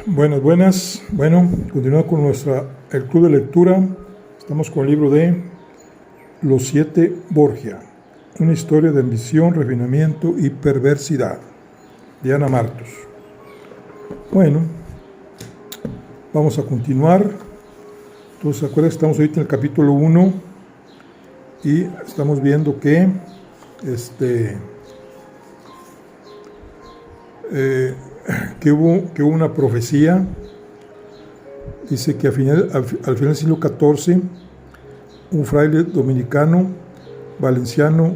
Buenas, buenas. Bueno, continuamos con el club de lectura. Estamos con el libro de Los Siete Borgia, una historia de ambición, refinamiento y perversidad, de Ana Martos. Bueno, vamos a continuar. Entonces, acuérdense que estamos ahorita en el capítulo 1 y estamos viendo que hubo una profecía. Dice que al final del siglo XIV, un fraile dominicano valenciano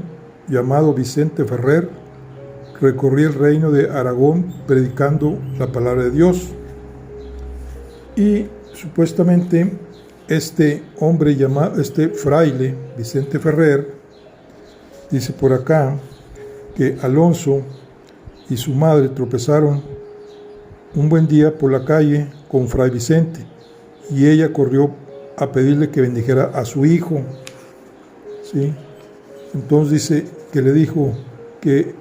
llamado Vicente Ferrer recorría el reino de Aragón predicando la palabra de Dios. Y supuestamente este fraile, Vicente Ferrer, dice por acá que Alonso y su madre tropezaron un buen día por la calle con Fray Vicente y ella corrió a pedirle que bendijera a su hijo. ¿Sí? Entonces dice que le dijo que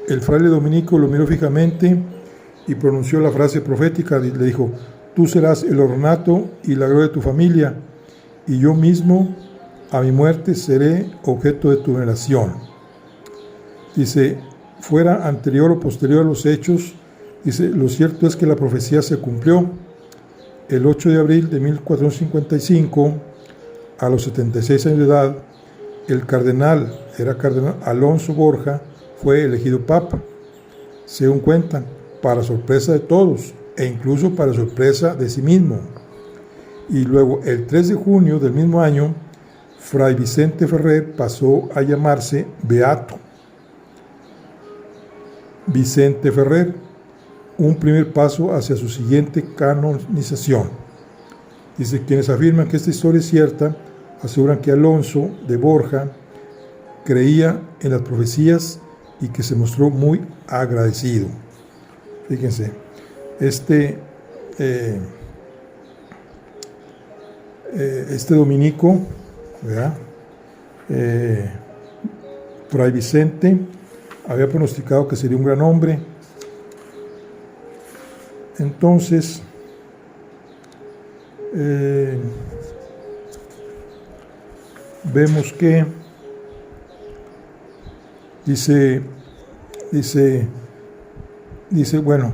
el fraile dominico lo miró fijamente y pronunció la frase profética. Le dijo: tú serás el ornato y la gloria de tu familia, y yo mismo a mi muerte seré objeto de tu veneración. Dice, fuera anterior o posterior a los hechos, dice, lo cierto es que la profecía se cumplió. El 8 de abril de 1455, a los 76 años de edad, el cardenal Alonso Borja fue elegido papa, según cuentan, para sorpresa de todos e incluso para sorpresa de sí mismo. Y luego, el 3 de junio del mismo año, Fray Vicente Ferrer pasó a llamarse Beato Vicente Ferrer, un primer paso hacia su siguiente canonización. Dice, quienes afirman que esta historia es cierta, aseguran que Alonso de Borja creía en las profecías y que se mostró muy agradecido. Fíjense, este dominico, ¿verdad? Fray Vicente había pronosticado que sería un gran hombre. Entonces, vemos que dice, bueno,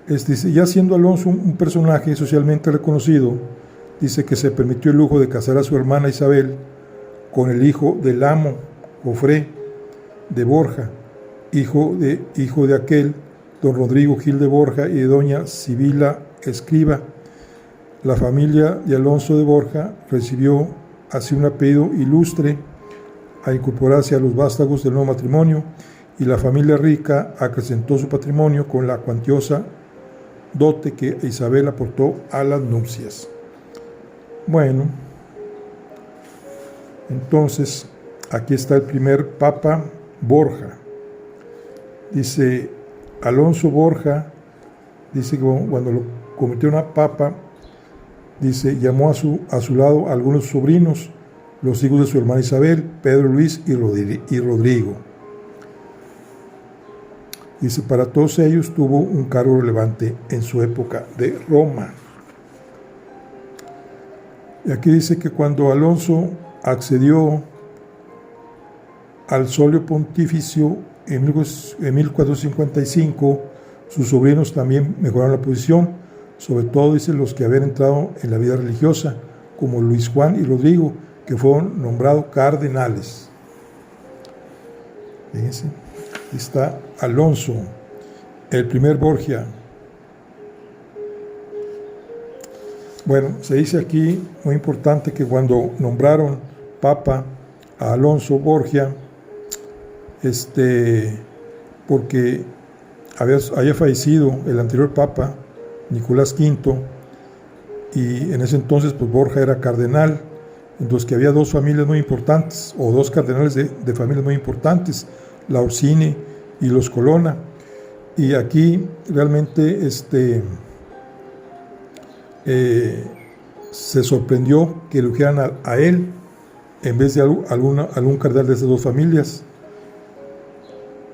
ya siendo Alonso un personaje socialmente reconocido, dice que se permitió el lujo de casar a su hermana Isabel con el hijo del amo Jofré de Borja, hijo de aquel don Rodrigo Gil de Borja y de doña Sibila Escriba. La familia de Alonso de Borja recibió así un apellido ilustre a incorporarse a los vástagos del nuevo matrimonio, y la familia rica acrecentó su patrimonio con la cuantiosa dote que Isabel aportó a las nupcias. Bueno, entonces aquí está el primer papa Borja. Dice Alonso Borja, dice que cuando lo convirtió a papa, dice, llamó a su lado a algunos sobrinos, los hijos de su hermana Isabel, Pedro, Luis y Rodrigo. Dice, para todos ellos tuvo un cargo relevante en su época de Roma. Y aquí dice que cuando Alonso accedió al solio pontificio en 1455, sus sobrinos también mejoraron la posición, sobre todo, dice, los que habían entrado en la vida religiosa, como Luis Juan y Rodrigo, que fueron nombrados cardenales. Fíjense, aquí está Alonso, el primer Borgia. Bueno, se dice aquí, muy importante, que cuando nombraron papa a Alonso Borgia, porque había fallecido el anterior papa, Nicolás V, y en ese entonces pues Borja era cardenal, entonces que había dos familias muy importantes, o dos cardenales de familias muy importantes, la Orsini y los Colonna, y aquí realmente se sorprendió que eligieran a él en vez de algún cardenal de esas dos familias,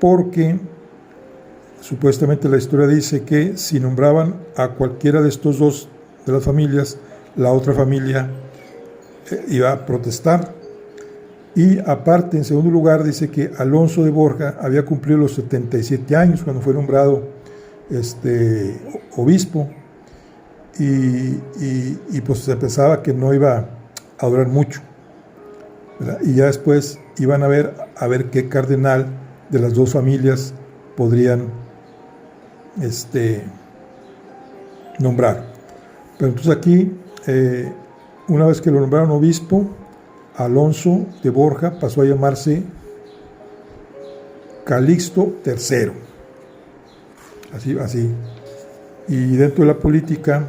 porque supuestamente la historia dice que si nombraban a cualquiera de estos dos de las familias, la otra familia iba a protestar. Y aparte, en segundo lugar, dice que Alonso de Borja había cumplido los 77 años cuando fue nombrado obispo, y pues se pensaba que no iba a durar mucho, ¿verdad? Y ya después iban a ver qué cardenal de las dos familias podrían nombrar. Pero entonces aquí, una vez que lo nombraron obispo, Alonso de Borja pasó a llamarse Calixto III. Así. Y dentro de la política,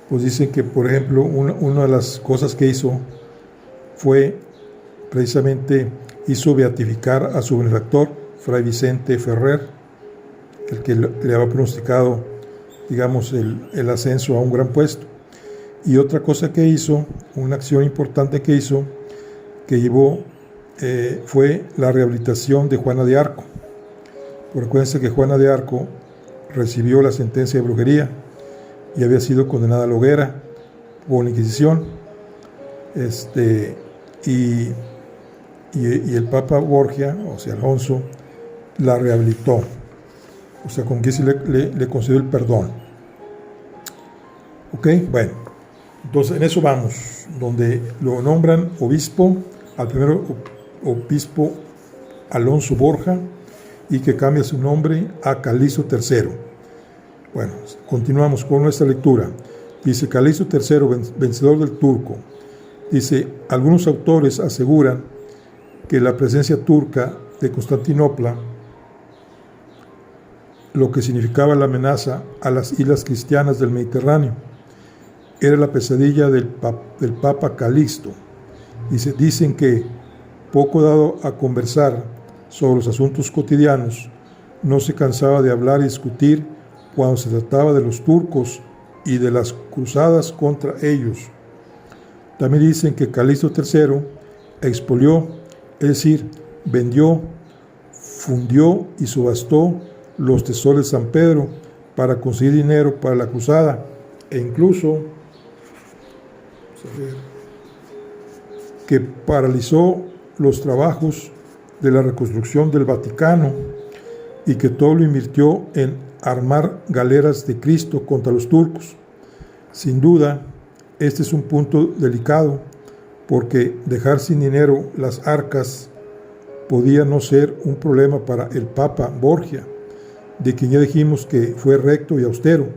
pues dicen que, por ejemplo, una de las cosas que hizo fue precisamente beatificar a su benefactor, Fray Vicente Ferrer, el que le había pronosticado, digamos, el ascenso a un gran puesto. Y otra cosa que hizo, una acción importante que hizo, que llevó, fue la rehabilitación de Juana de Arco. Recuérdense que Juana de Arco recibió la sentencia de brujería y había sido condenada a la hoguera por la Inquisición. Y el Papa Borgia, o sea, Alonso, la rehabilitó. O sea, con que se le concedió el perdón. Ok, bueno. Entonces, en eso vamos, donde lo nombran obispo, al primero obispo Alonso Borja, y que cambia su nombre a Calixto III. Bueno, continuamos con nuestra lectura. Dice, Calixto III, vencedor del turco. Dice, algunos autores aseguran que la presencia turca de Constantinopla, lo que significaba la amenaza a las islas cristianas del Mediterráneo, era la pesadilla del Papa Calixto. Dicen que, poco dado a conversar sobre los asuntos cotidianos, no se cansaba de hablar y discutir cuando se trataba de los turcos y de las cruzadas contra ellos. También dicen que Calixto III expolió, es decir, vendió, fundió y subastó los tesoros de San Pedro para conseguir dinero para la cruzada, e incluso que paralizó los trabajos de la reconstrucción del Vaticano y que todo lo invirtió en armar galeras de Cristo contra los turcos. Sin duda, este es un punto delicado, porque dejar sin dinero las arcas podía no ser un problema para el Papa Borgia, de quien ya dijimos que fue recto y austero,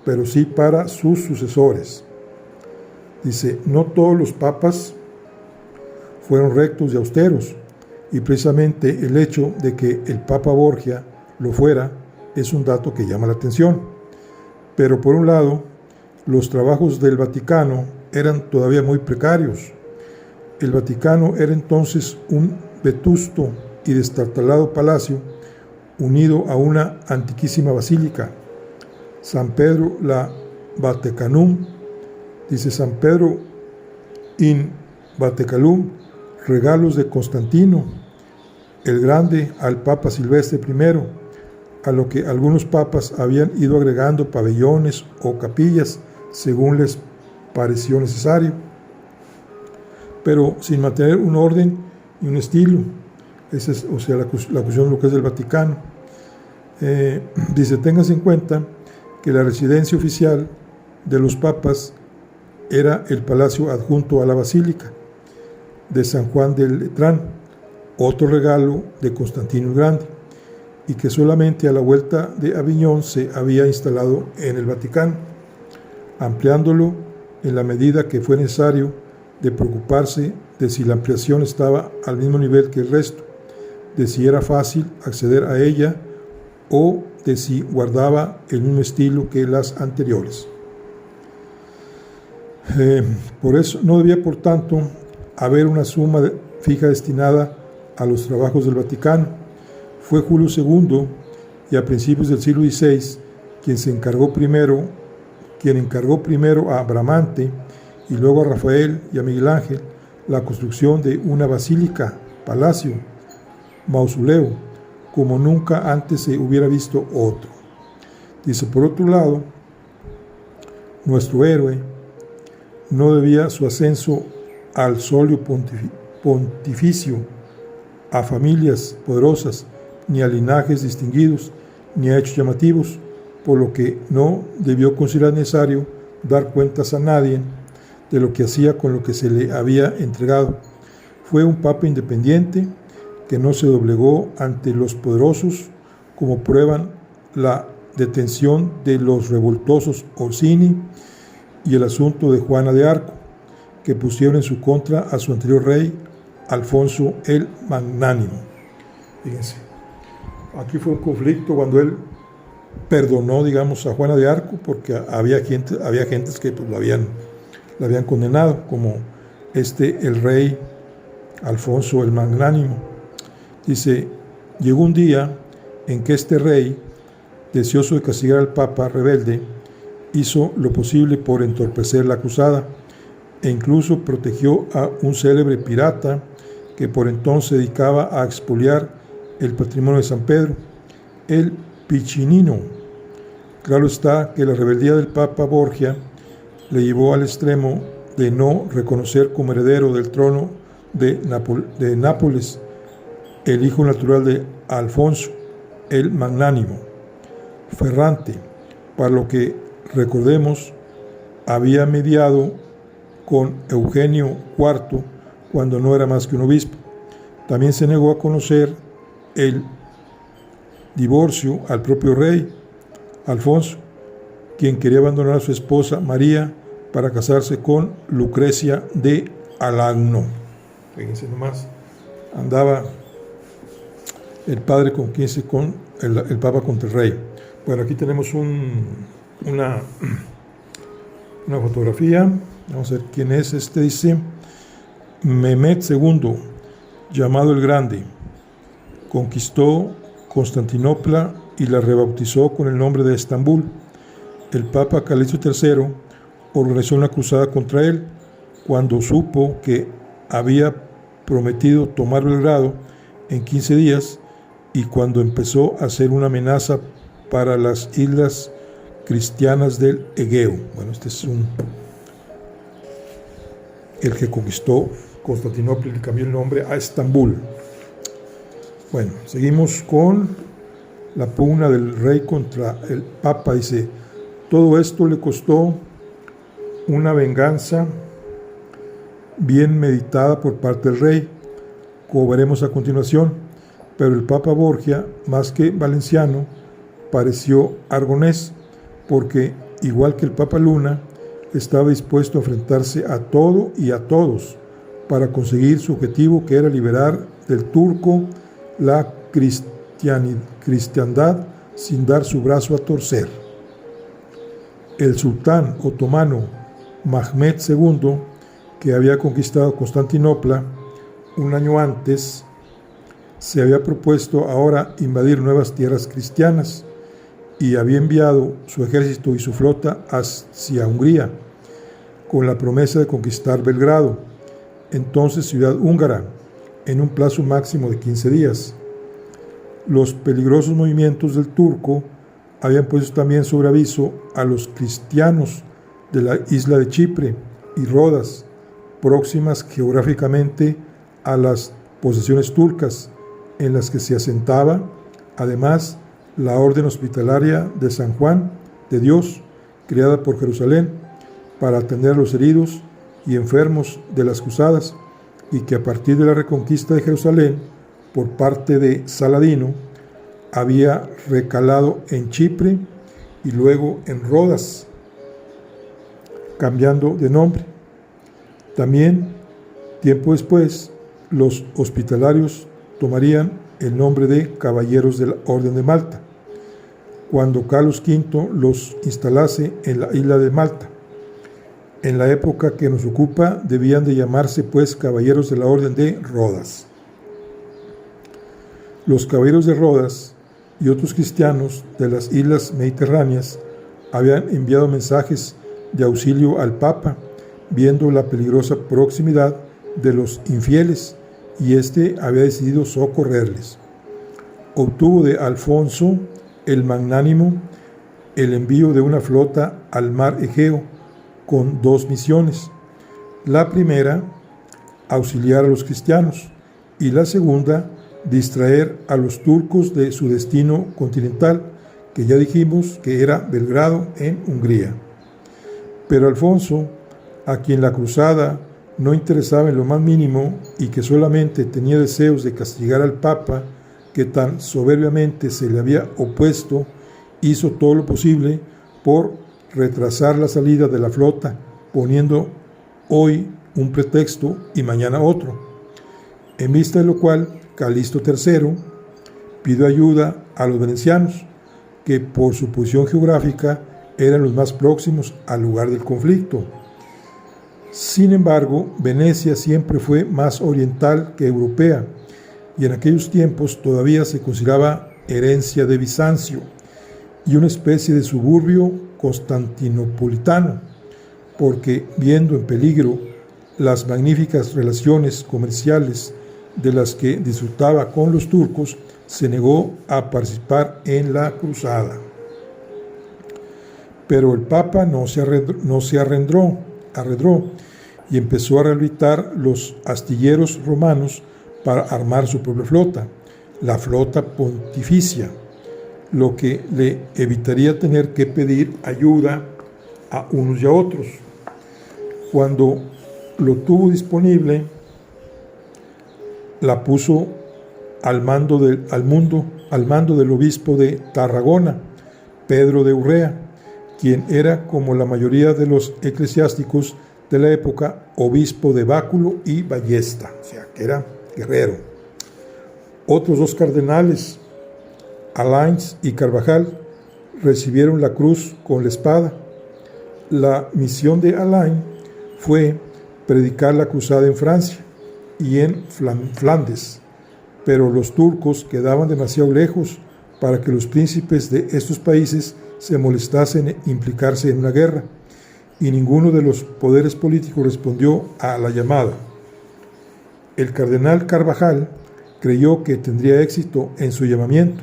pero sí para sus sucesores. Dice, no todos los papas fueron rectos y austeros, y precisamente el hecho de que el Papa Borgia lo fuera es un dato que llama la atención. Pero por un lado, los trabajos del Vaticano eran todavía muy precarios. El Vaticano era entonces un vetusto y destartalado palacio unido a una antiquísima basílica, San Pedro la Vaticanum. Dice, San Pedro in Vaticalum, regalos de Constantino el Grande al Papa Silvestre I, a lo que algunos papas habían ido agregando pabellones o capillas según les pareció necesario, pero sin mantener un orden y un estilo. Esa es, o sea, la cuestión de lo que es del Vaticano. Dice, téngase en cuenta que la residencia oficial de los papas era el palacio adjunto a la basílica de San Juan del Letrán, otro regalo de Constantino el Grande, y que solamente a la vuelta de Aviñón se había instalado en el Vaticano, ampliándolo en la medida que fue necesario, de preocuparse de si la ampliación estaba al mismo nivel que el resto, de si era fácil acceder a ella o de si guardaba el mismo estilo que las anteriores. Por eso no debía, por tanto, haber una suma fija destinada a los trabajos del Vaticano. Fue Julio II, y a principios del siglo XVI, quien encargó primero a Bramante y luego a Rafael y a Miguel Ángel la construcción de una basílica, palacio, mausoleo, como nunca antes se hubiera visto otro. Dice, por otro lado, nuestro héroe no debía su ascenso al solio pontificio a familias poderosas, ni a linajes distinguidos, ni a hechos llamativos, por lo que no debió considerar necesario dar cuentas a nadie de lo que hacía con lo que se le había entregado. Fue un papa independiente que no se doblegó ante los poderosos, como prueban la detención de los revoltosos Orsini y el asunto de Juana de Arco, que pusieron en su contra a su anterior rey, Alfonso el Magnánimo. Fíjense, aquí fue un conflicto cuando él perdonó, digamos, a Juana de Arco, porque había gentes que pues, la habían condenado, como el rey Alfonso el Magnánimo. Dice, llegó un día en que este rey, deseoso de castigar al papa rebelde, hizo lo posible por entorpecer la cruzada, e incluso protegió a un célebre pirata que por entonces se dedicaba a expoliar el patrimonio de San Pedro, el Piccinino. Claro está que la rebeldía del Papa Borgia le llevó al extremo de no reconocer como heredero del trono de Nápoles el hijo natural de Alfonso el Magnánimo, Ferrante, para lo que, recordemos, había mediado con Eugenio IV cuando no era más que un obispo. También se negó a conocer el divorcio al propio rey Alfonso, quien quería abandonar a su esposa María para casarse con Lucrecia de Alagno. Fíjense nomás, andaba el padre con el papa contra el rey. Bueno, aquí tenemos una fotografía. Vamos a ver quién es. Dice Mehmed II, llamado el Grande, conquistó Constantinopla y la rebautizó con el nombre de Estambul. El Papa Calixto III organizó una cruzada contra él cuando supo que había prometido tomar Belgrado en 15 días y cuando empezó a ser una amenaza para las islas cristianas del Egeo. Bueno, este es el que conquistó Constantinopla y le cambió el nombre a Estambul. Bueno, seguimos con la pugna del rey contra el papa. Dice, todo esto le costó una venganza bien meditada por parte del rey, como veremos a continuación, pero el papa Borgia, más que valenciano, pareció aragonés, porque, igual que el papa Luna, estaba dispuesto a enfrentarse a todo y a todos para conseguir su objetivo, que era liberar del turco la cristiandad sin dar su brazo a torcer. El sultán otomano Mehmed II, que había conquistado Constantinopla un año antes, se había propuesto ahora invadir nuevas tierras cristianas y había enviado su ejército y su flota hacia Hungría con la promesa de conquistar Belgrado, entonces ciudad húngara, en un plazo máximo de 15 días. Los peligrosos movimientos del turco habían puesto también sobre aviso a los cristianos de la isla de Chipre y Rodas, próximas geográficamente a las posesiones turcas, en las que se asentaba, además, la Orden Hospitalaria de San Juan de Dios, creada por Jerusalén, para atender a los heridos y enfermos de las cruzadas, y que a partir de la reconquista de Jerusalén, por parte de Saladino, había recalado en Chipre y luego en Rodas, cambiando de nombre. También, tiempo después, los hospitalarios tomarían el nombre de Caballeros de la Orden de Malta, cuando Carlos V los instalase en la isla de Malta. En la época que nos ocupa, debían de llamarse pues Caballeros de la Orden de Rodas. Los Caballeros de Rodas y otros cristianos de las islas mediterráneas habían enviado mensajes de auxilio al Papa, viendo la peligrosa proximidad de los infieles, y éste había decidido socorrerles. obtuvo de Alfonso el Magnánimo el envío de una flota al mar Egeo con dos misiones. La primera, auxiliar a los cristianos, y la segunda, distraer a los turcos de su destino continental, que ya dijimos que era Belgrado en Hungría. Pero Alfonso, a quien la cruzada no interesaba en lo más mínimo y que solamente tenía deseos de castigar al Papa, que tan soberbiamente se le había opuesto, hizo todo lo posible por retrasar la salida de la flota, poniendo hoy un pretexto y mañana otro. En vista de lo cual, Calixto III pidió ayuda a los venecianos, que por su posición geográfica eran los más próximos al lugar del conflicto. Sin embargo, Venecia siempre fue más oriental que europea, y en aquellos tiempos todavía se consideraba herencia de Bizancio y una especie de suburbio constantinopolitano, porque viendo en peligro las magníficas relaciones comerciales de las que disfrutaba con los turcos, se negó a participar en la cruzada. Pero el Papa no se arredró y empezó a rehabilitar los astilleros romanos para armar su propia flota, la flota pontificia, lo que le evitaría tener que pedir ayuda a unos y a otros. Cuando lo tuvo disponible, la puso al mando del obispo de Tarragona, Pedro de Urrea, quien era, como la mayoría de los eclesiásticos de la época, obispo de Báculo y Ballesta, o sea, que era guerrero. Otros dos cardenales, Alains y Carvajal, recibieron la cruz con la espada. La misión de Alain fue predicar la cruzada en Francia y en Flandes, pero los turcos quedaban demasiado lejos para que los príncipes de estos países se molestasen en implicarse en una guerra, y ninguno de los poderes políticos respondió a la llamada. El cardenal Carvajal creyó que tendría éxito en su llamamiento,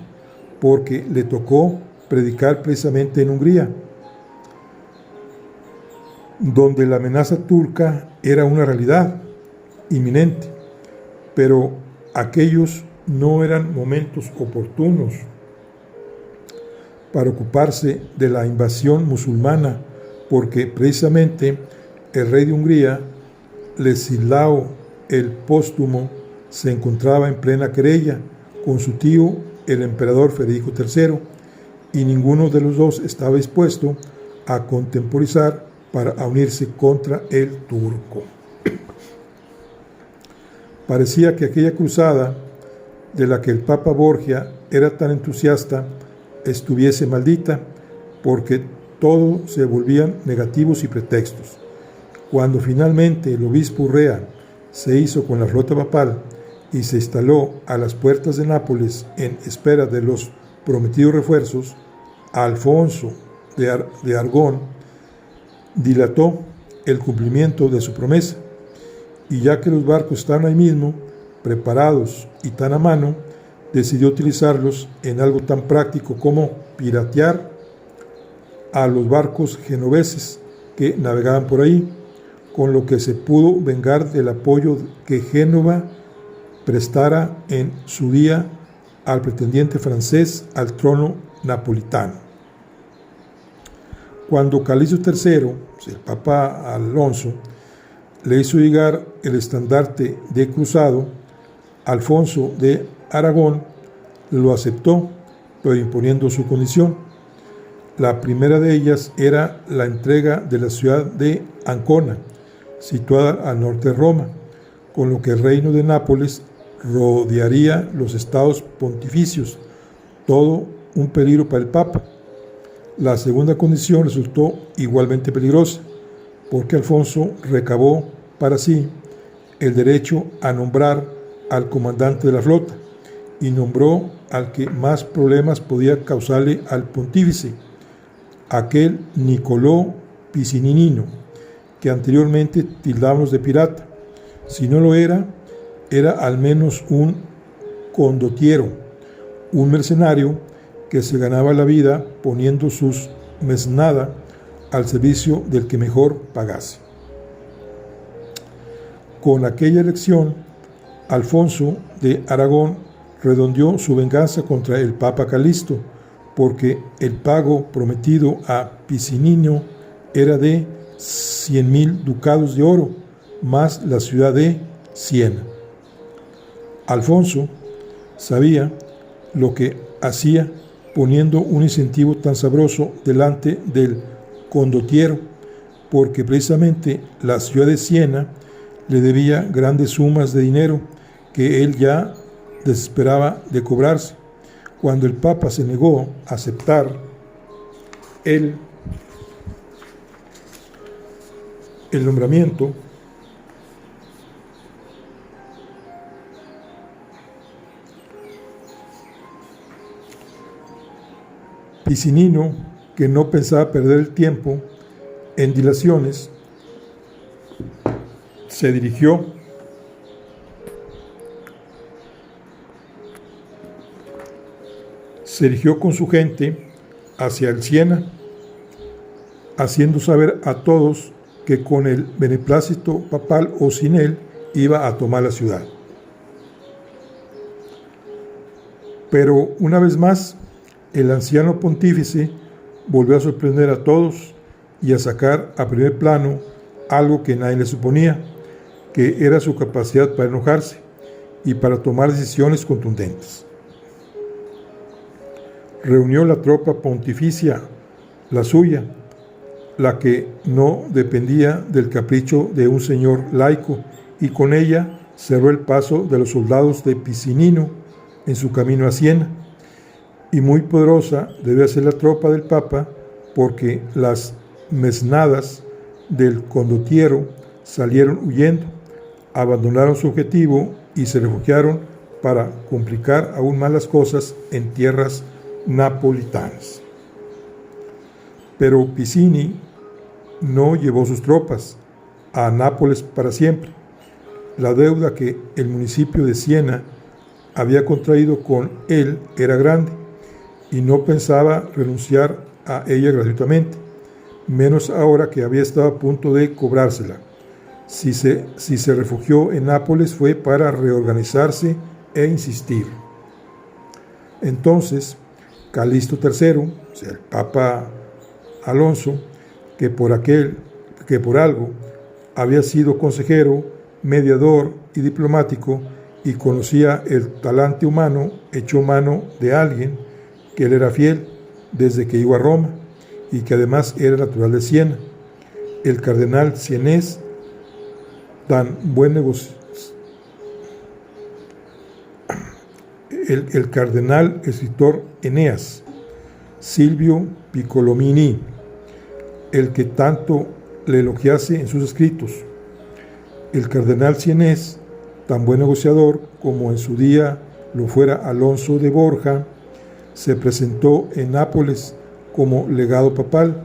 porque le tocó predicar precisamente en Hungría, donde la amenaza turca era una realidad inminente, pero aquellos no eran momentos oportunos para ocuparse de la invasión musulmana, porque precisamente el rey de Hungría, Ladislao el Póstumo, se encontraba en plena querella con su tío, el emperador Federico III, y ninguno de los dos estaba dispuesto a contemporizar para unirse contra el turco. Parecía que aquella cruzada, de la que el Papa Borgia era tan entusiasta, estuviese maldita, porque todo se volvían negativos y pretextos. Cuando finalmente el obispo Urrea se hizo con la flota papal y se instaló a las puertas de Nápoles en espera de los prometidos refuerzos, Alfonso de Aragón dilató el cumplimiento de su promesa, y ya que los barcos estaban ahí mismo, preparados y tan a mano, decidió utilizarlos en algo tan práctico como piratear a los barcos genoveses que navegaban por ahí, con lo que se pudo vengar del apoyo que Génova prestara en su día al pretendiente francés al trono napolitano. Cuando Calixto III, el Papa Alonso, le hizo llegar el estandarte de cruzado, Alfonso de Aragón lo aceptó, pero imponiendo su condición. La primera de ellas era la entrega de la ciudad de Ancona, situada al norte de Roma, con lo que el reino de Nápoles rodearía los estados pontificios, todo un peligro para el Papa. La segunda condición resultó igualmente peligrosa, porque Alfonso recabó para sí el derecho a nombrar al comandante de la flota, y nombró al que más problemas podía causarle al pontífice, aquel Nicolò Piccinino, que anteriormente tildábamos de pirata. Si no lo era, era al menos un condottiero, un mercenario que se ganaba la vida poniendo sus mesnada al servicio del que mejor pagase. Con aquella elección, Alfonso de Aragón redondeó su venganza contra el Papa Calixto, porque el pago prometido a Piccinino era de 100.000 ducados de oro, más la ciudad de Siena. Alfonso sabía lo que hacía poniendo un incentivo tan sabroso delante del condottiero, porque precisamente la ciudad de Siena le debía grandes sumas de dinero que él ya desesperaba de cobrarse. Cuando el Papa se negó a aceptar el nombramiento, Piccinino, que no pensaba perder el tiempo en dilaciones, se dirigió con su gente hacia el Siena, haciendo saber a todos que con el beneplácito papal o sin él iba a tomar la ciudad. Pero una vez más, el anciano pontífice volvió a sorprender a todos y a sacar a primer plano algo que nadie le suponía, que era su capacidad para enojarse y para tomar decisiones contundentes. Reunió la tropa pontificia, la suya, la que no dependía del capricho de un señor laico, y con ella cerró el paso de los soldados de Piccinino en su camino a Siena. Y muy poderosa debía ser la tropa del Papa, porque las mesnadas del condottiero salieron huyendo, abandonaron su objetivo y se refugiaron para complicar aún más las cosas en tierras napolitanas. Pero Piccinni no llevó sus tropas a Nápoles para siempre. La deuda que el municipio de Siena había contraído con él era grande y no pensaba renunciar a ella gratuitamente, menos ahora que había estado a punto de cobrársela. Si se refugió en Nápoles fue para reorganizarse e insistir. Entonces, Calixto III, o sea, el Papa Alonso, que por algo había sido consejero, mediador y diplomático y conocía el talante humano, echó mano de alguien que le era fiel desde que llegó a Roma y que además era natural de Siena, el cardenal sienés, el cardenal escritor Eneas, Silvio Piccolomini, el que tanto le elogiase en sus escritos. El cardenal sienés, tan buen negociador como en su día lo fuera Alonso de Borja, se presentó en Nápoles como legado papal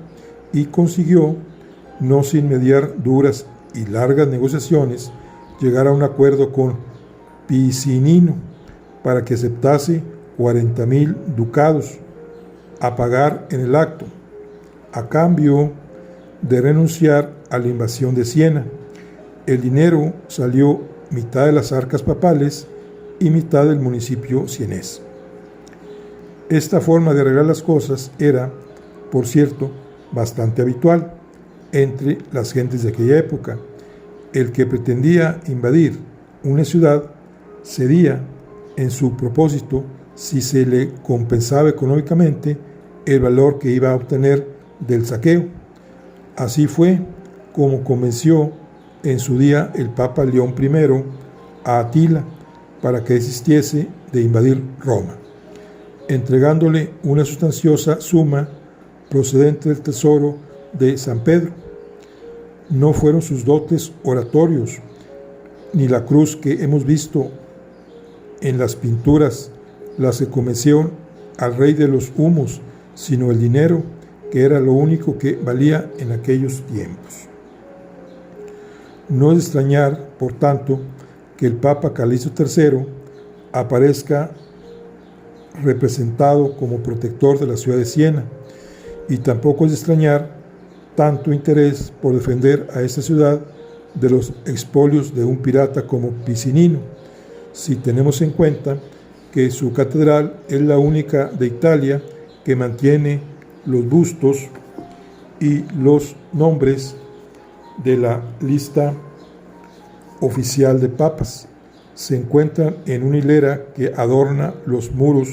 y consiguió, no sin mediar duras y largas negociaciones, llegar a un acuerdo con Piccinino para que aceptase 40.000 ducados a pagar en el acto, a cambio de renunciar a la invasión de Siena. El dinero salió mitad de las arcas papales y mitad del municipio sienés. Esta forma de arreglar las cosas era, por cierto, bastante habitual entre las gentes de aquella época. El que pretendía invadir una ciudad cedía en su propósito si se le compensaba económicamente el valor que iba a obtener del saqueo. Así fue como convenció en su día el Papa León I a Atila para que desistiese de invadir Roma, entregándole una sustanciosa suma procedente del tesoro de San Pedro. No fueron sus dotes oratorios, ni la cruz que hemos visto en las pinturas las que convencieron al rey de los humos, sino el dinero, que era lo único que valía en aquellos tiempos. No es de extrañar, por tanto, que el Papa Calixto III aparezca representado como protector de la ciudad de Siena, y tampoco es de extrañar tanto interés por defender a esta ciudad de los expolios de un pirata como Picinino, si tenemos en cuenta que su catedral es la única de Italia que mantiene los bustos y los nombres de la lista oficial de papas. Se encuentran en una hilera que adorna los muros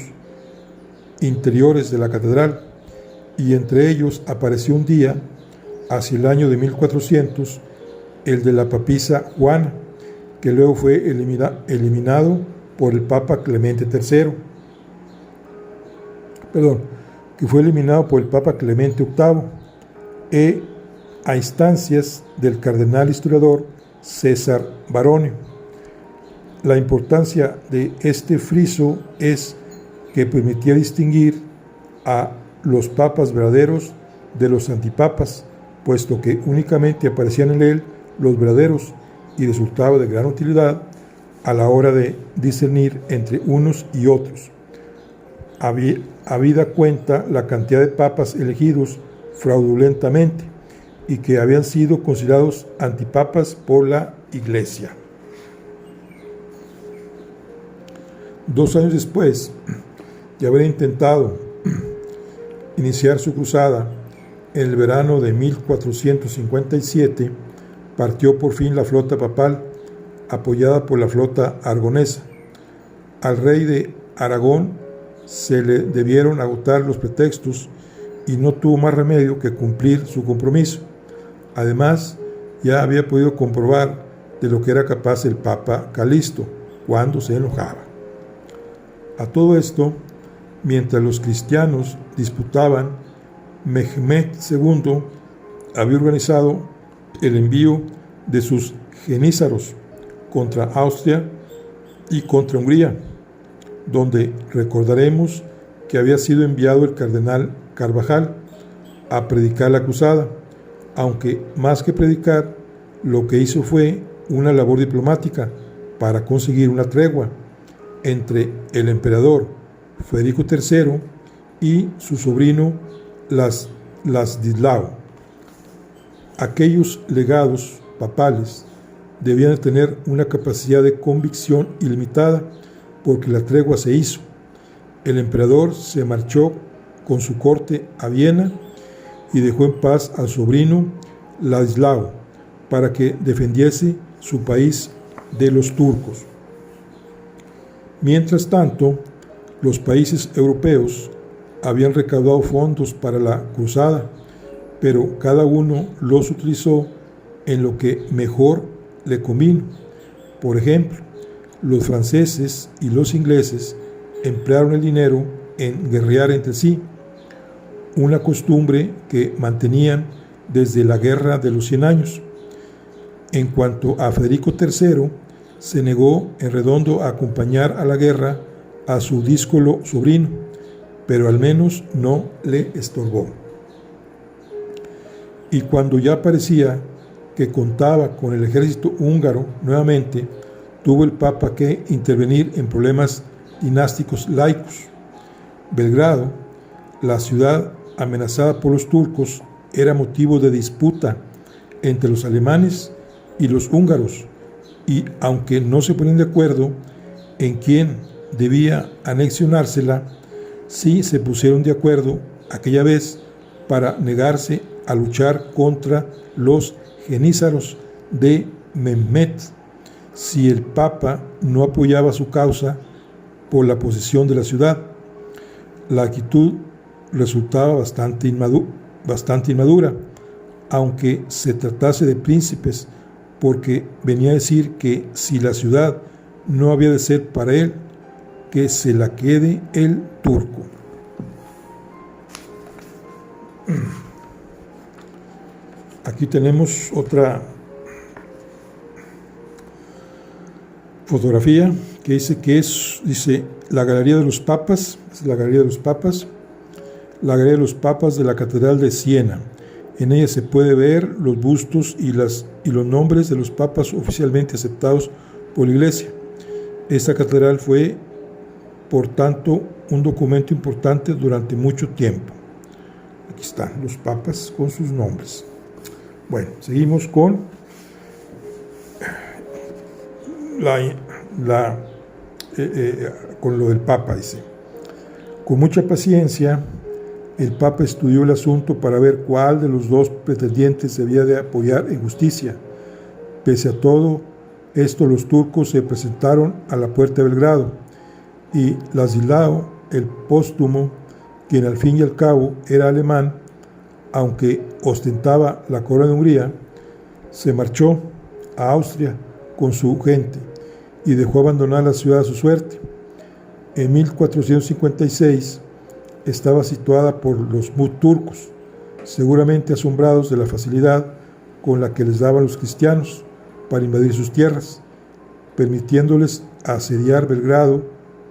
interiores de la catedral, y entre ellos apareció un día, hacia el año de 1400, el de la papisa Juana, que luego fue eliminado por el Papa Clemente III. Que fue eliminado por el Papa Clemente VIII, a instancias del cardenal historiador César Baronio. La importancia de este friso es que permitía distinguir a los papas verdaderos de los antipapas, puesto que únicamente aparecían en él los verdaderos, y resultaba de gran utilidad a la hora de discernir entre unos y otros. Habida cuenta la cantidad de papas elegidos fraudulentamente y que habían sido considerados antipapas por la Iglesia. 2 años después de haber intentado iniciar su cruzada, en el verano de 1457, partió por fin la flota papal, apoyada por la flota aragonesa. Al rey de Aragón se le debieron agotar los pretextos y no tuvo más remedio que cumplir su compromiso. Además, ya había podido comprobar de lo que era capaz el Papa Calixto cuando se enojaba. A todo esto, mientras los cristianos disputaban, Mehmed II había organizado el envío de sus jenízaros contra Austria y contra Hungría, donde recordaremos que había sido enviado el cardenal Carvajal a predicar la cruzada, aunque más que predicar, lo que hizo fue una labor diplomática para conseguir una tregua entre el emperador Federico III y su sobrino Ladislao. Aquellos legados papales debían de tener una capacidad de convicción ilimitada, porque la tregua se hizo. El emperador se marchó con su corte a Viena y dejó en paz al sobrino Ladislao para que defendiese su país de los turcos. Mientras tanto, los países europeos habían recaudado fondos para la cruzada, pero cada uno los utilizó en lo que mejor le convino. Por ejemplo, los franceses y los ingleses emplearon el dinero en guerrear entre sí, una costumbre que mantenían desde la Guerra de los 100 Años. En cuanto a Federico III, se negó en redondo a acompañar a la guerra a su díscolo sobrino, pero al menos no le estorbó. Y cuando ya parecía que contaba con el ejército húngaro nuevamente, tuvo el Papa que intervenir en problemas dinásticos laicos. Belgrado, la ciudad amenazada por los turcos, era motivo de disputa entre los alemanes y los húngaros, y aunque no se ponían de acuerdo en quién debía anexionársela, sí se pusieron de acuerdo aquella vez para negarse a luchar contra los jenízaros de Mehmed si el Papa no apoyaba su causa por la posesión de la ciudad. La actitud resultaba bastante inmadura, aunque se tratase de príncipes, porque venía a decir que si la ciudad no había de ser para él, que se la quede el turco. Aquí tenemos otra fotografía que dice la Galería de los Papas, es la Galería de los Papas, la Galería de los Papas de la Catedral de Siena. En ella se puede ver los bustos y los nombres de los papas oficialmente aceptados por la Iglesia. Esta catedral fue, por tanto, un documento importante durante mucho tiempo. Aquí están los papas con sus nombres. Bueno, seguimos con con lo del Papa, dice. Con mucha paciencia, el Papa estudió el asunto para ver cuál de los dos pretendientes debía de apoyar en justicia. Pese a todo esto, los turcos se presentaron a la puerta de Belgrado y Ladislao, el póstumo, quien al fin y al cabo era alemán, aunque ostentaba la corona de Hungría, se marchó a Austria con su gente y dejó abandonar la ciudad a su suerte. En 1456 estaba situada por los turcos, seguramente asombrados de la facilidad con la que les daban los cristianos para invadir sus tierras, permitiéndoles asediar Belgrado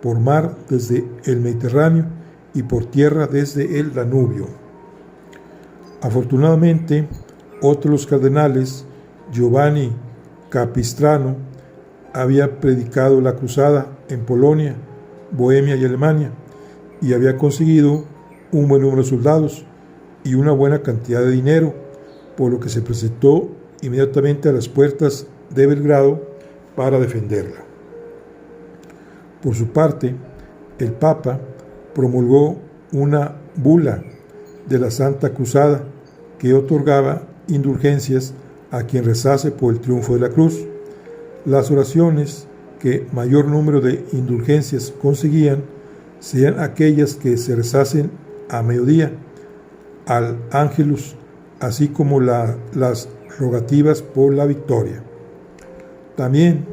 por mar desde el Mediterráneo y por tierra desde el Danubio. Afortunadamente, otro de los cardenales, Giovanni Capistrano, había predicado la cruzada en Polonia, Bohemia y Alemania, y había conseguido un buen número de soldados y una buena cantidad de dinero, por lo que se presentó inmediatamente a las puertas de Belgrado para defenderla. Por su parte, el Papa promulgó una bula de la Santa Cruzada que otorgaba indulgencias a quien rezase por el triunfo de la cruz. Las oraciones que mayor número de indulgencias conseguían serían aquellas que se rezasen a mediodía, al Ángelus, así como las rogativas por la victoria. También,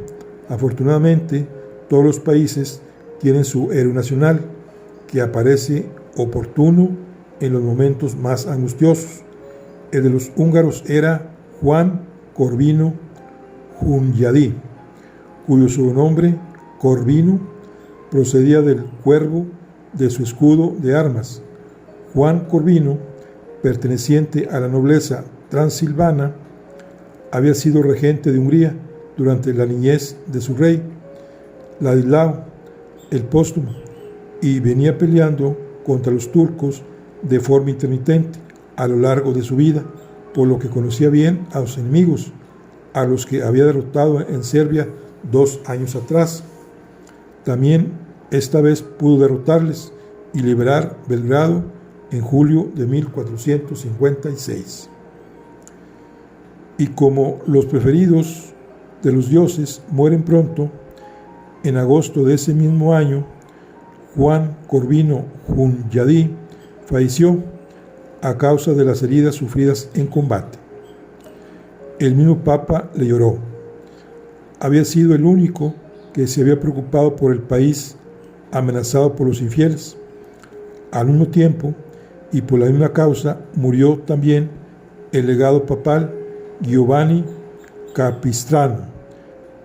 afortunadamente, todos los países tienen su héroe nacional, que aparece oportuno en los momentos más angustiosos. El de los húngaros era Juan Corvino Hunyadi, cuyo sobrenombre, Corvino, procedía del cuervo de su escudo de armas. Juan Corvino, perteneciente a la nobleza transilvana, había sido regente de Hungría durante la niñez de su rey, Ladislao el póstumo, y venía peleando contra los turcos de forma intermitente a lo largo de su vida, por lo que conocía bien a los enemigos, a los que había derrotado en Serbia 2 años atrás. También esta vez pudo derrotarles y liberar Belgrado en julio de 1456. Y como los preferidos de los dioses mueren pronto, en agosto de ese mismo año, Juan Corvino Hunyadi falleció a causa de las heridas sufridas en combate. El mismo Papa le lloró. Había sido el único que se había preocupado por el país amenazado por los infieles. Al mismo tiempo, y por la misma causa, murió también el legado papal Giovanni Capistrano,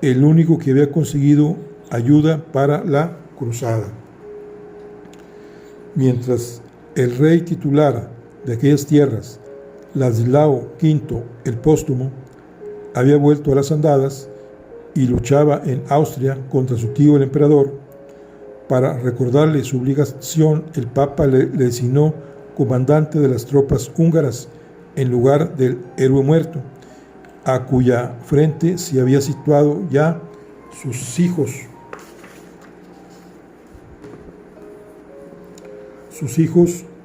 el único que había conseguido ayuda para la cruzada. Mientras el rey titular de aquellas tierras, Ladislao V el póstumo, había vuelto a las andadas y luchaba en Austria contra su tío el emperador, para recordarle su obligación, el Papa le designó comandante de las tropas húngaras en lugar del héroe muerto, a cuya frente se había situado ya sus hijos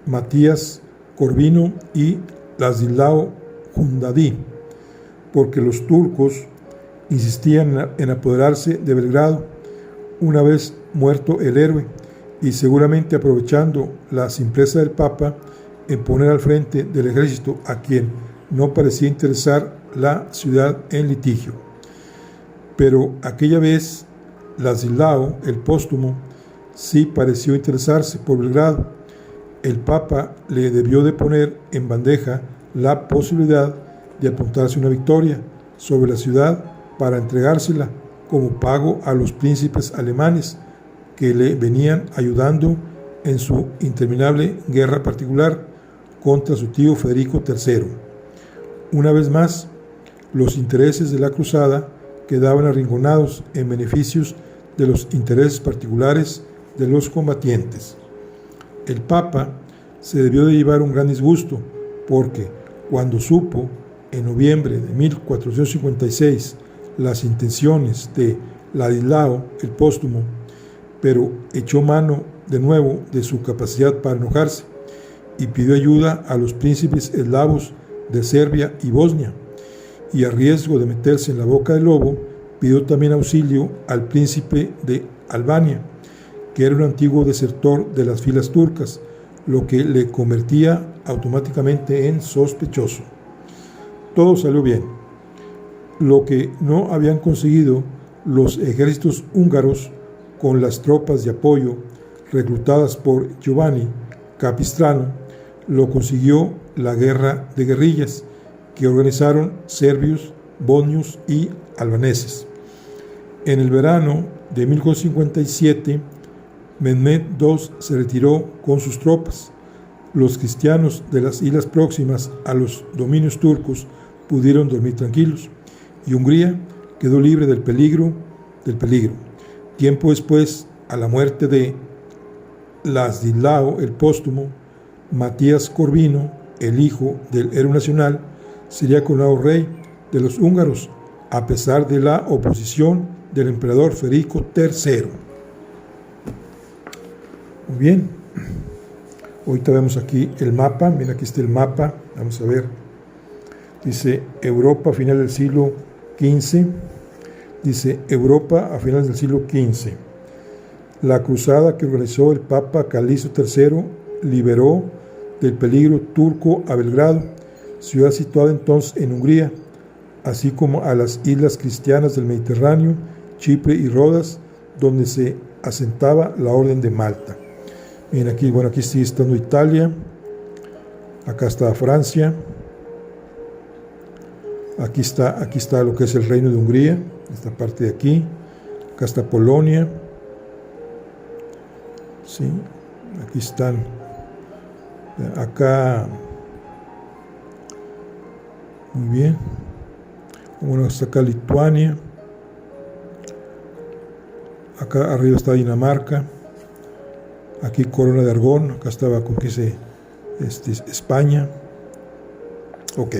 Matías Corvino y Ladislao Hunyadi, porque los turcos insistían en apoderarse de Belgrado una vez muerto el héroe, y seguramente aprovechando la simpleza del Papa en poner al frente del ejército a quien no parecía interesar la ciudad en litigio. Pero aquella vez Ladislao el póstumo sí pareció interesarse por Belgrado. El Papa le debió de poner en bandeja la posibilidad de apuntarse una victoria sobre la ciudad para entregársela como pago a los príncipes alemanes que le venían ayudando en su interminable guerra particular contra su tío Federico III. Una vez más, los intereses de la cruzada quedaban arrinconados en beneficios de los intereses particulares de los combatientes. El Papa se debió de llevar un gran disgusto, porque cuando supo, en noviembre de 1456, las intenciones de Ladislao el Póstumo, pero echó mano de nuevo de su capacidad para enojarse y pidió ayuda a los príncipes eslavos de Serbia y Bosnia, y a riesgo de meterse en la boca del lobo, pidió también auxilio al príncipe de Albania, que era un antiguo desertor de las filas turcas, lo que le convertía automáticamente en sospechoso. Todo salió bien. Lo que no habían conseguido los ejércitos húngaros con las tropas de apoyo reclutadas por Giovanni Capistrano, lo consiguió la guerra de guerrillas que organizaron serbios, bosnios y albaneses. En el verano de 1457, Mehmed II se retiró con sus tropas. Los cristianos de las islas próximas a los dominios turcos pudieron dormir tranquilos, y Hungría quedó libre del peligro. Tiempo después, a la muerte de Ladislao el Póstumo, Matías Corvino, el hijo del héroe nacional, sería coronado rey de los húngaros, a pesar de la oposición del emperador Federico III. Muy bien, ahorita vemos aquí el mapa. Miren, aquí está el mapa, vamos a ver. Dice Europa a finales del siglo XV. Dice Europa a finales del siglo XV. La cruzada que organizó el Papa Calixto III liberó del peligro turco a Belgrado, ciudad situada entonces en Hungría, así como a las islas cristianas del Mediterráneo, Chipre y Rodas, donde se asentaba la Orden de Malta. Miren aquí, bueno, aquí sigue estando Italia, acá está Francia, aquí está lo que es el Reino de Hungría, esta parte de aquí, acá está Polonia, sí, aquí están, acá, muy bien, bueno, hasta acá Lituania, acá arriba está Dinamarca, aquí Corona de Aragón, acá estaba con que se España. Ok,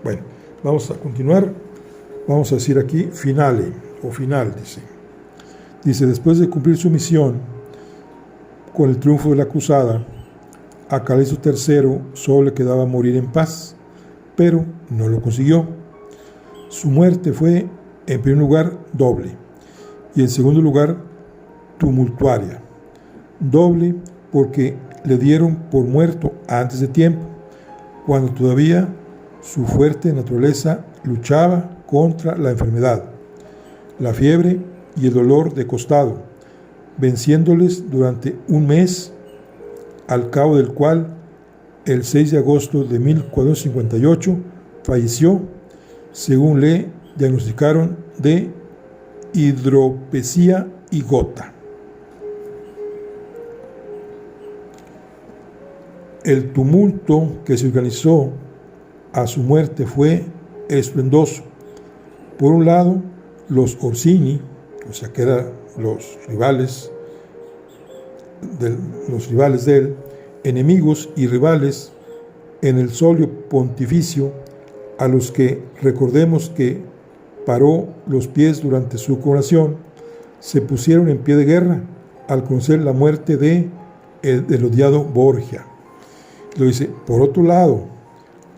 bueno, vamos a continuar. Vamos a decir aquí finale o final, dice después de cumplir su misión con el triunfo de la cruzada, a Calixto III solo le quedaba morir en paz, pero no lo consiguió. Su muerte fue, en primer lugar, doble, y en segundo lugar, tumultuaria. Doble porque le dieron por muerto antes de tiempo, cuando todavía su fuerte naturaleza luchaba contra la enfermedad, la fiebre y el dolor de costado, venciéndoles durante un mes, al cabo del cual, el 6 de agosto de 1458, falleció, según le diagnosticaron, de hidropesía y gota. El tumulto que se organizó a su muerte fue estruendoso. Por un lado, los Orsini, o sea que eran los rivales de él, enemigos y rivales en el solio pontificio, a los que recordemos que paró los pies durante su coronación, se pusieron en pie de guerra al conocer la muerte del odiado Borgia. Lo dice, por otro lado,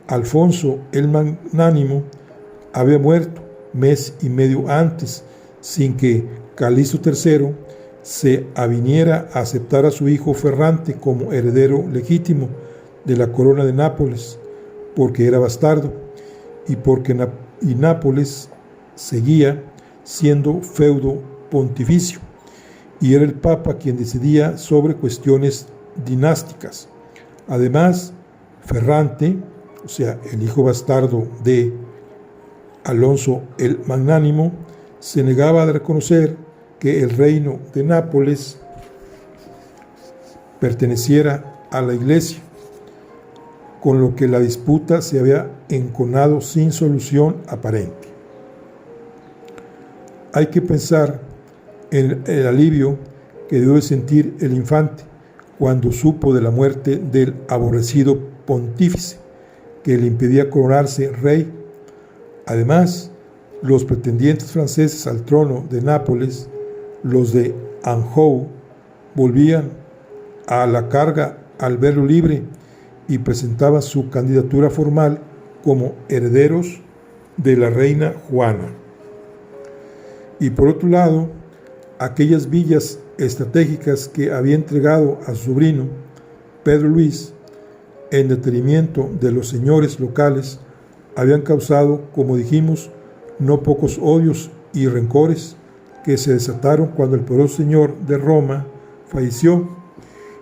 Alfonso el Magnánimo había muerto mes y medio antes, sin que Calixto III se aviniera a aceptar a su hijo Ferrante como heredero legítimo de la corona de Nápoles, porque era bastardo, y porque Nápoles seguía siendo feudo pontificio, y era el Papa quien decidía sobre cuestiones dinásticas. Además, Ferrante, o sea, el hijo bastardo de Alonso el Magnánimo, se negaba a reconocer que el reino de Nápoles perteneciera a la Iglesia, con lo que la disputa se había enconado sin solución aparente. Hay que pensar en el alivio que debió de sentir el infante cuando supo de la muerte del aborrecido pontífice que le impedía coronarse rey. Además, los pretendientes franceses al trono de Nápoles, los de Anjou, volvían a la carga al verlo libre y presentaban su candidatura formal como herederos de la reina Juana. Y por otro lado, aquellas villas estratégicas que había entregado a su sobrino, Pedro Luis, en detrimento de los señores locales, habían causado, como dijimos, no pocos odios y rencores que se desataron cuando el poderoso señor de Roma falleció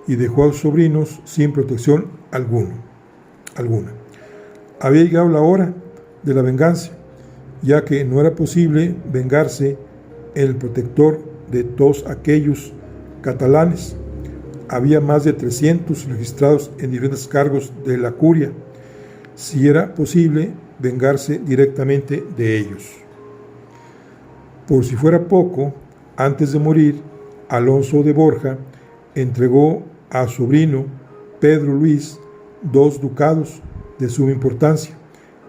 y dejó a sus sobrinos sin protección alguna. Había llegado la hora de la venganza, ya que no era posible vengarse en el protector de todos aquellos catalanes. Había más de 300 registrados en diferentes cargos de la curia, si era posible vengarse directamente de ellos. Por si fuera poco, antes de morir, Alonso de Borja entregó a su sobrino Pedro Luis 2 ducados de suma importancia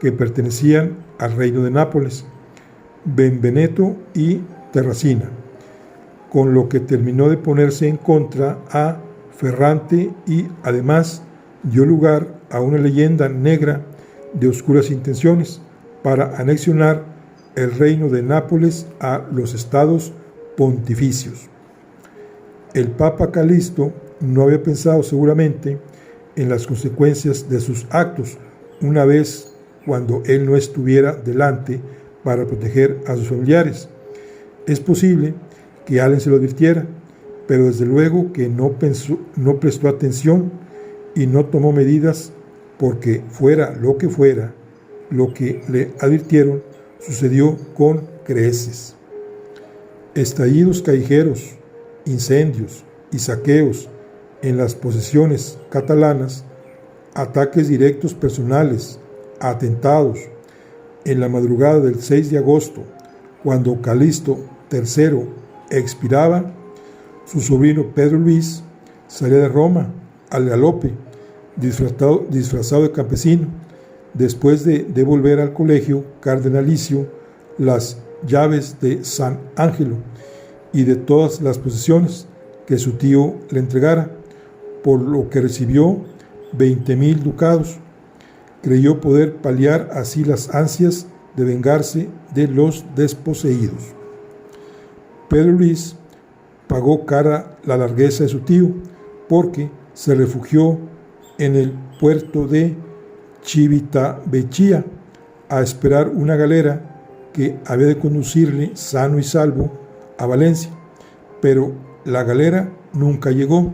que pertenecían al reino de Nápoles, Benveneto y Terracina, con lo que terminó de ponerse en contra a Ferrante y además dio lugar a una leyenda negra de oscuras intenciones para anexionar el reino de Nápoles a los estados pontificios. El Papa Calixto no había pensado seguramente en las consecuencias de sus actos una vez cuando él no estuviera delante para proteger a sus familiares. Es posible que Allen se lo advirtiera, pero desde luego que no prestó atención y no tomó medidas porque fuera lo que le advirtieron sucedió con creces. Estallidos callejeros, incendios y saqueos en las posesiones catalanas, ataques directos personales, atentados. En la madrugada del 6 de agosto, cuando Calixto III expiraba, su sobrino Pedro Luis salía de Roma al galope, disfrazado de campesino, después de devolver al colegio cardenalicio las llaves de San Ángelo y de todas las posesiones que su tío le entregara, por lo que recibió 20,000 ducados. Creyó poder paliar así las ansias de vengarse de los desposeídos. Pedro Luis pagó cara la largueza de su tío, porque se refugió en el puerto de Civitavecchia a esperar una galera que había de conducirle sano y salvo a Valencia, pero la galera nunca llegó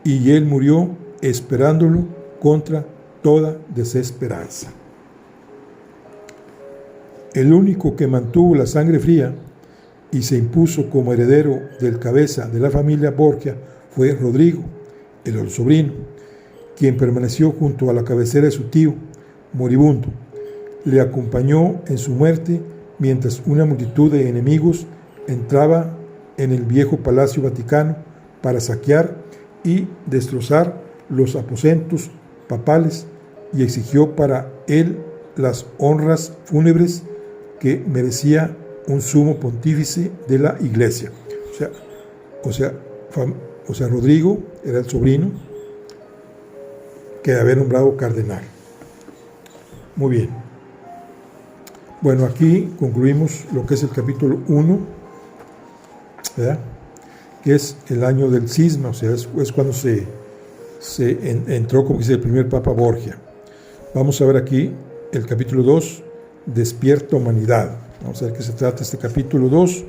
y él murió esperándolo contra toda desesperanza. El único que mantuvo la sangre fría y se impuso como heredero del cabeza de la familia Borgia fue Rodrigo, el sobrino, quien permaneció junto a la cabecera de su tío, moribundo. Le acompañó en su muerte mientras una multitud de enemigos entraba en el viejo Palacio Vaticano para saquear y destrozar los aposentos papales y exigió para él las honras fúnebres que merecía un sumo pontífice de la Iglesia. O sea, Rodrigo era el sobrino que había nombrado cardenal. Muy bien. Bueno, aquí concluimos lo que es el capítulo 1, ¿verdad? Que es el año del cisma, o sea, es cuando se entró, como dice el primer Papa Borgia. Vamos a ver aquí el capítulo 2, Despierta Humanidad. Vamos a ver qué se trata este capítulo 2.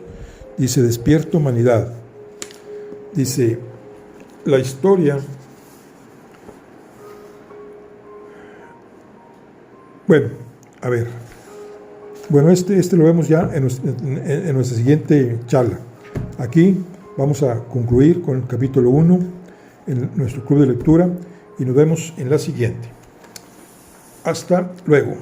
Dice, Despierta Humanidad. Dice, la historia... Bueno, a ver. Bueno, este lo vemos ya en nuestra siguiente charla. Aquí vamos a concluir con el capítulo 1 en nuestro club de lectura y nos vemos en la siguiente. Hasta luego.